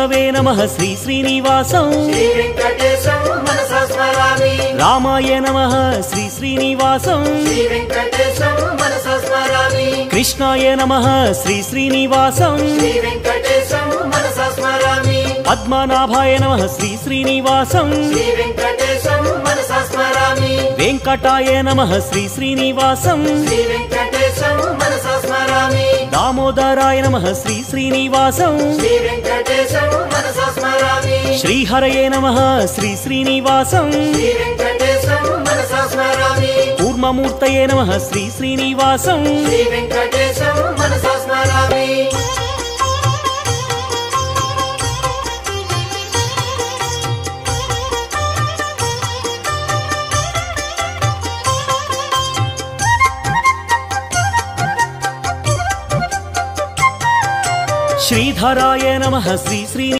वे नमः श्री श्रीनिवासं श्री वेंकटेशं मनसा स्मरामि रामाय नमः श्री श्रीनिवासं श्री वेंकटेशं मनसा स्मरामि कृष्णाय नमः श्री श्रीनिवासं श्री वेंकटेशं मनसा स्मरामि पद्मनाभाय नमः श्री श्रीनिवासं श्री वेंकटेशं मनसा स्मरामि वेंकटाय नमः श्री श्रीनिवासं श्री वेंकटेशं मनसा स्मरामि दामोदराय नमः श्री श्रीनिवासं श्री वेंकटेशं मनसा स्मरामि श्रीहरये नमः श्री श्रीनिवासं श्री वेंकटेशं मनसा स्मरामि कूर्ममूर्तये नमः श्री श्रीनिवासं श्री वेंकटेशं मनसा स्मरामि श्रीधराय नमः श्री श्री